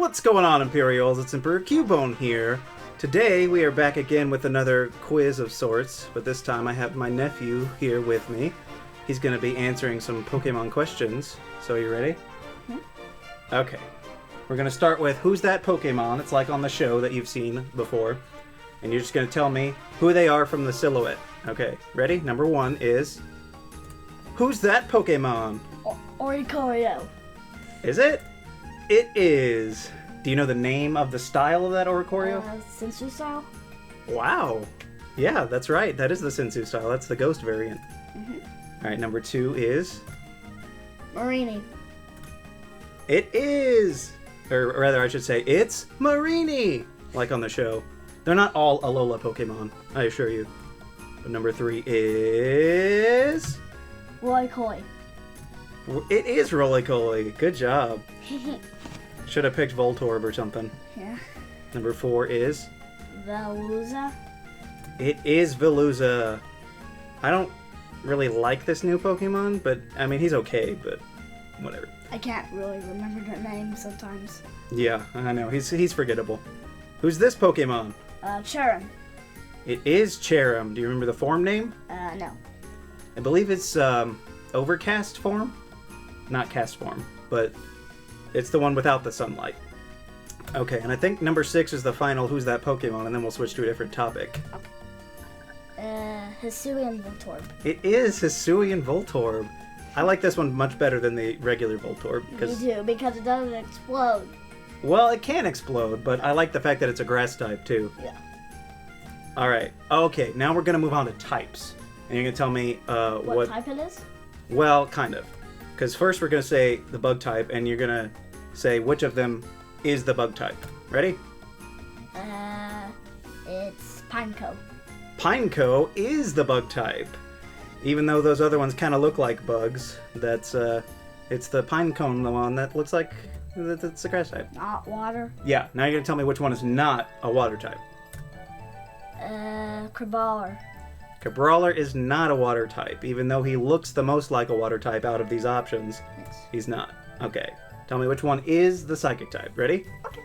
What's going on, Imperials? It's Emperor Cubone here. Today we are back again with another quiz of sorts, but this time I have my nephew here with me. He's going to be answering some Pokemon questions. So are you ready? Mm-hmm. Okay. We're going to start with who's that Pokemon? It's like on the show that you've seen before. And you're just going to tell me who they are from the silhouette. Okay, ready? Number one is... Who's that Pokemon? Oricorio. Is it? It is. Do you know the name of the style of that Oricorio? Sensu style. Wow. Yeah, that's right. That is the Sensu style. That's the ghost variant. Mm-hmm. All right, number two is... Marini. It is! Or rather, I should say, it's Marini! Like on the show. They're not all Alola Pokemon, I assure you. But number three is... Roykoi. It is Roly-Coly. Good job. Should have picked Voltorb or something. Yeah. Number four is... Veluza. It is Veluza. I don't really like this new Pokemon, but, I mean, he's okay, but whatever. I can't really remember their names sometimes. Yeah, I know. He's forgettable. Who's this Pokemon? Cherim. It is Cherim. Do you remember the form name? No. I believe it's, Overcast form? Not cast form, but it's the one without the sunlight. Okay, and I think number 6 is the final Who's That Pokemon, and then we'll switch to a different topic. Okay. Hisuian Voltorb. It is Hisuian Voltorb. I like this one much better than the regular Voltorb. Me too, because it doesn't explode. Well, it can explode, but I like the fact that it's a grass type, too. Yeah. Alright, okay, now we're going to move on to types. And you're going to tell me what type it is? Well, kind of. Because first we're going to say the bug type, and you're going to say which of them is the bug type. Ready? It's Pineco. Pineco is the bug type. Even though those other ones kind of look like bugs, it's the Pinecone, the one that looks like it's a grass type. Not water. Yeah, now you're going to tell me which one is not a water type. Crabrawler. Crabrawler is not a water type, even though he looks the most like a water type out of these options. Yes. He's not. Okay. Tell me which one is the psychic type. Ready? Okay.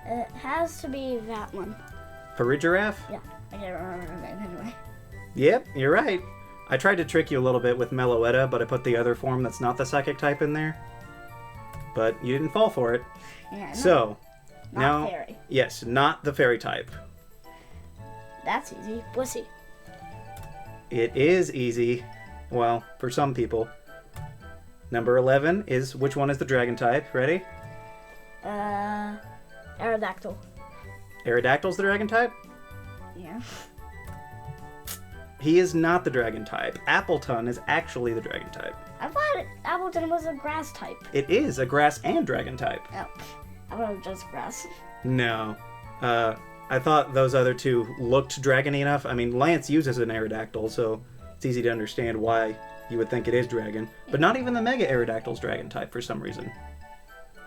It has to be that one. Farigiraf? Yeah, I can't remember her name anyway. Yep, you're right. I tried to trick you a little bit with Meloetta, but I put the other form that's not the psychic type in there. But you didn't fall for it. Yeah, no. So, Not now... fairy. Yes, not the fairy type. That's easy. Wussy. It is easy. Well, for some people. Number 11 is which one is the dragon type? Ready? Aerodactyl. Aerodactyl's the dragon type? Yeah. He is not the dragon type. Appleton is actually the dragon type. I thought Appleton was a grass type. It is a grass and dragon type. Oh, I thought it was just grass. No. I thought those other two looked dragony enough. I mean, Lance uses an Aerodactyl, so it's easy to understand why you would think it is dragon. But not even the Mega Aerodactyl's dragon type for some reason.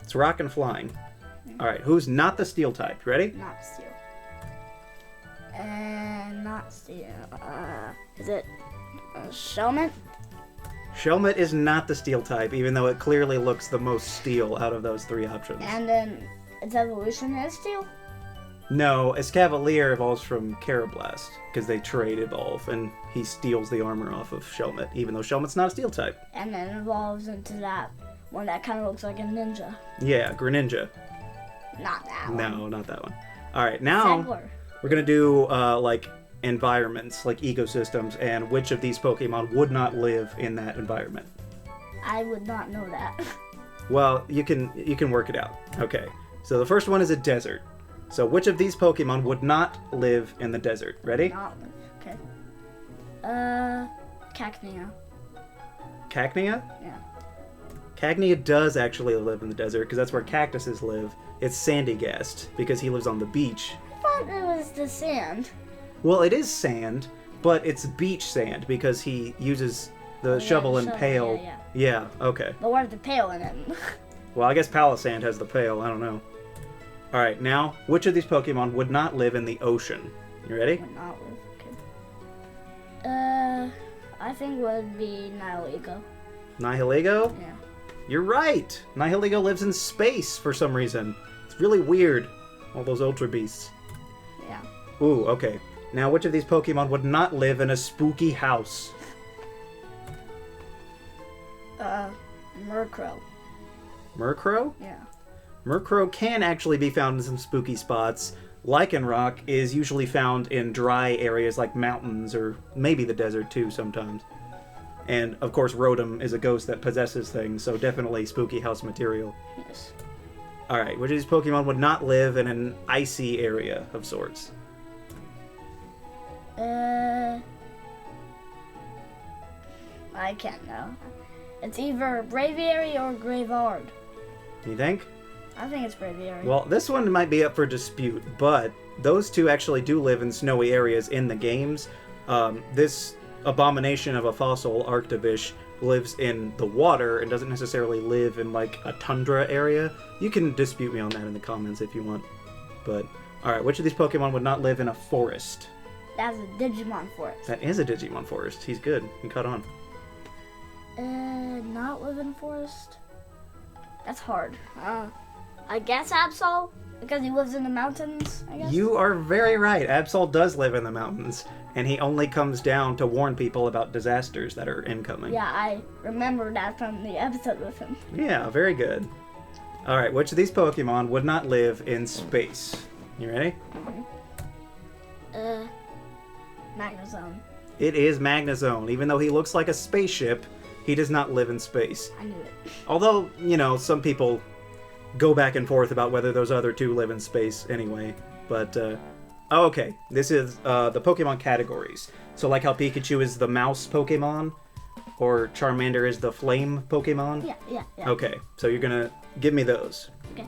It's rock and flying. Alright, who's not the steel type? Ready? Not steel. Not steel. Is it Shelmet? Shelmet is not the steel type, even though it clearly looks the most steel out of those three options. And then its evolution is steel? No, Escavalier evolves from Carablast, because they trade evolve, and he steals the armor off of Shelmet, even though Shelmet's not a steel type. And then evolves into that one that kind of looks like a ninja. Yeah, Greninja. Not that one. No, not that one. Alright, now Sandler. we're going to do, like, environments, like ecosystems, and which of these Pokemon would not live in that environment. I would not know that. Well, you can work it out. Okay, so the first one is a desert. So which of these Pokemon would not live in the desert? Ready? Not okay. Cacnea. Cacnea? Yeah. Cacnea does actually live in the desert, because that's where cactuses live. It's Sandygast, because he lives on the beach. I thought it was the sand. Well, it is sand, but it's beach sand, because he uses the shovel and pail. Yeah, okay. But where's the pail in it? Well, I guess Palisand has the pail, I don't know. Alright, now, which of these Pokemon would not live in the ocean? You ready? Would not live, okay. I think would be Nihilego. Nihilego? Yeah. You're right! Nihilego lives in space for some reason. It's really weird. All those Ultra Beasts. Yeah. Ooh, okay. Now, which of these Pokemon would not live in a spooky house? Murkrow. Murkrow? Yeah. Murkrow can actually be found in some spooky spots. Lycanroc is usually found in dry areas like mountains or maybe the desert too sometimes. And, of course, Rotom is a ghost that possesses things, so definitely spooky house material. Yes. Alright, which of these Pokemon would not live in an icy area of sorts? I can't know. It's either Braviary or Graveyard. You think? I think it's Braviary. Well, this one might be up for dispute, but those two actually do live in snowy areas in the games. This abomination of a fossil, Arctobish, lives in the water and doesn't necessarily live in, like, a tundra area. You can dispute me on that in the comments if you want. But, alright, which of these Pokemon would not live in a forest? That's a Digimon forest. That is a Digimon forest. He's good. He caught on. Not live in forest? That's hard. I guess Absol, because he lives in the mountains, I guess. You are very right. Absol does live in the mountains, and he only comes down to warn people about disasters that are incoming. Yeah, I remember that from the episode with him. Yeah, very good. Alright, which of these Pokemon would not live in space? You ready? Magnezone. It is Magnezone. Even though he looks like a spaceship, he does not live in space. I knew it. Although, you know, some people go back and forth about whether those other two live in space anyway. But, okay. This is the Pokemon categories. So like how Pikachu is the mouse Pokemon, or Charmander is the flame Pokemon? Yeah. Okay, so you're gonna give me those. Okay.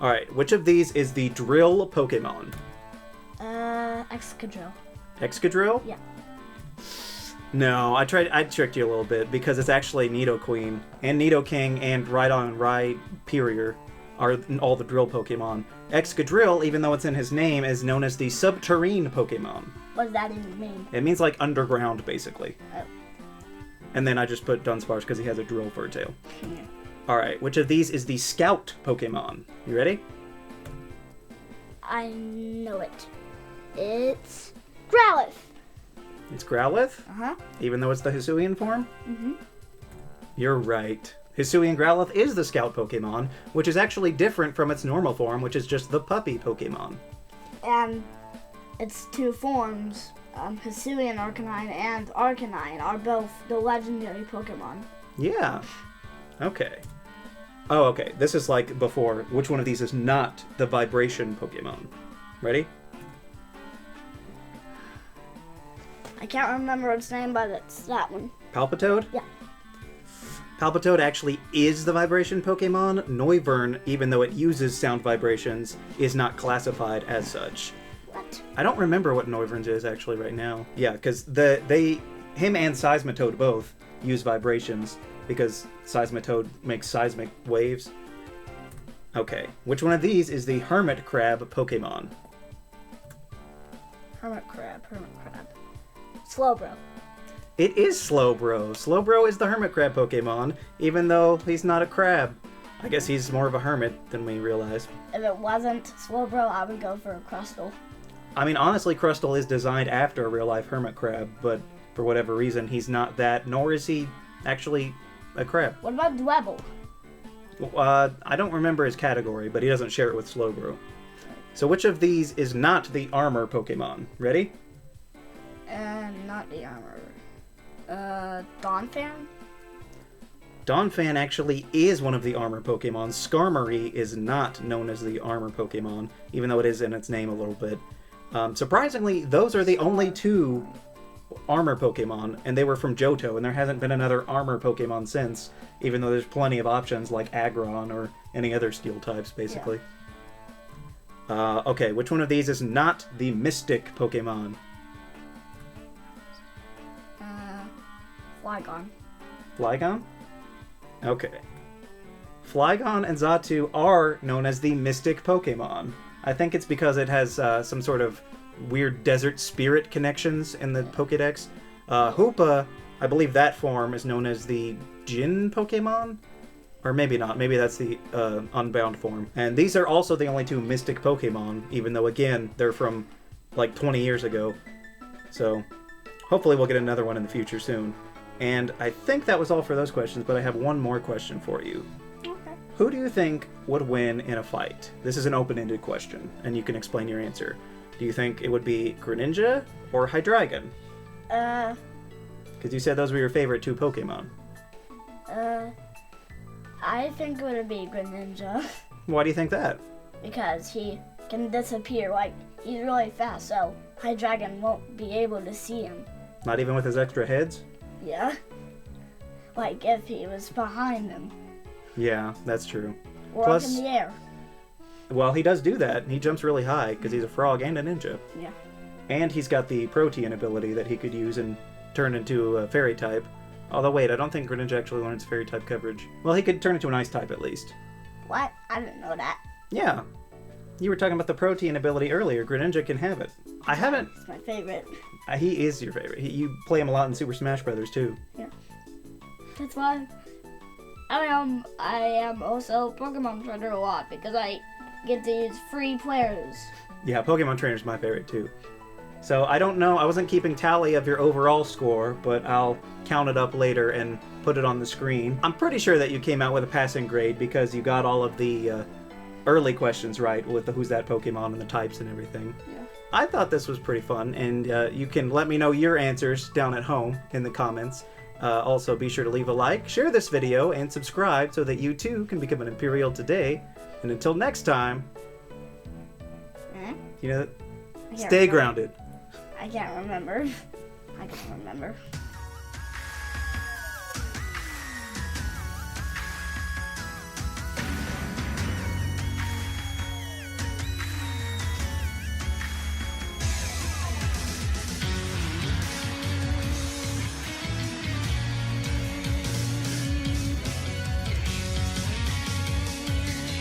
Alright, which of these is the drill Pokemon? Excadrill. Excadrill? Yeah. No, I tricked you a little bit because it's actually Nidoqueen and Nidoking and Rhydon and Rhyperior are all the drill Pokemon. Excadrill, even though it's in his name, is known as the subterrene Pokemon. What does that even mean? It means like underground, basically. Oh. And then I just put Dunsparce because he has a drill fur tail. Yeah. Alright, which of these is the Scout Pokemon? You ready? I know it. It's Growlithe. It's Growlithe? Uh-huh. Even though it's the Hisuian form? Mm-hmm. You're right. Hisuian Growlithe is the Scout Pokemon, which is actually different from its normal form, which is just the puppy Pokemon. And its two forms, Hisuian Arcanine and Arcanine, are both the legendary Pokemon. Yeah. Okay. Oh, okay. This is like before. Which one of these is not the Vibration Pokemon? Ready? I can't remember its name, but it's that one. Palpitoad? Yeah. Palpitoad actually is the Vibration Pokemon. Noivern, even though it uses sound vibrations, is not classified as such. What? I don't remember what Noivern's is actually right now. Yeah, because him and Seismitoad both use vibrations because Seismitoad makes seismic waves. Okay, which one of these is the Hermit Crab Pokemon? Hermit Crab. Slowbro. It is Slowbro. Slowbro is the Hermit Crab Pokemon, even though he's not a crab. I guess he's more of a hermit than we realized. If it wasn't Slowbro, I would go for a Crustle. I mean, honestly, Crustle is designed after a real-life hermit crab, but for whatever reason, he's not that, nor is he actually a crab. What about Dwebble? I don't remember his category, but he doesn't share it with Slowbro. So which of these is not the armor Pokemon? Ready? Not the armor. Donphan? Donphan actually is one of the armor Pokemon. Skarmory is not known as the armor Pokemon, even though it is in its name a little bit. Surprisingly, those are the only two armor Pokemon, and they were from Johto, and there hasn't been another armor Pokemon since, even though there's plenty of options like Aggron or any other steel types, basically. Yeah. Okay, which one of these is not the mystic Pokemon? Flygon. Flygon? Okay. Flygon and Xatu are known as the mystic Pokemon. I think it's because it has some sort of weird desert spirit connections in the Pokedex. Hoopa, I believe that form is known as the Jin Pokemon. Or maybe not. Maybe that's the Unbound form. And these are also the only two Mystic Pokemon, even though, again, they're from like 20 years ago. So hopefully we'll get another one in the future soon. And I think that was all for those questions, but I have one more question for you. Okay. Who do you think would win in a fight? This is an open-ended question, and you can explain your answer. Do you think it would be Greninja or Hydreigon? Because you said those were your favorite two Pokemon. I think it would be Greninja. Why do you think that? Because he can disappear, like, he's really fast, so Hydreigon won't be able to see him. Not even with his extra heads? Yeah. Like, if he was behind him. Yeah, that's true. Or Plus, up in the air. Well, he does do that. He jumps really high because he's a frog and a ninja. Yeah. And he's got the Protean ability that he could use and turn into a fairy type. Although, wait, I don't think Greninja actually learns fairy type coverage. Well, he could turn into an ice type at least. What? I didn't know that. Yeah. You were talking about the Protean ability earlier. Greninja can have it. I haven't... It's my favorite. He is your favorite. You play him a lot in Super Smash Brothers too. Yeah. That's why I am also Pokemon Trainer a lot because I get to use free players. Yeah, Pokemon Trainer's my favorite too. So I don't know, I wasn't keeping tally of your overall score, but I'll count it up later and put it on the screen. I'm pretty sure that you came out with a passing grade because you got all of the early questions right with the who's that Pokemon and the types and everything. Yeah. I thought this was pretty fun, and you can let me know your answers down at home in the comments. Also, be sure to leave a like, share this video, and subscribe so that you too can become an Imperial today. And until next time, stay grounded. I can't remember. I can't remember.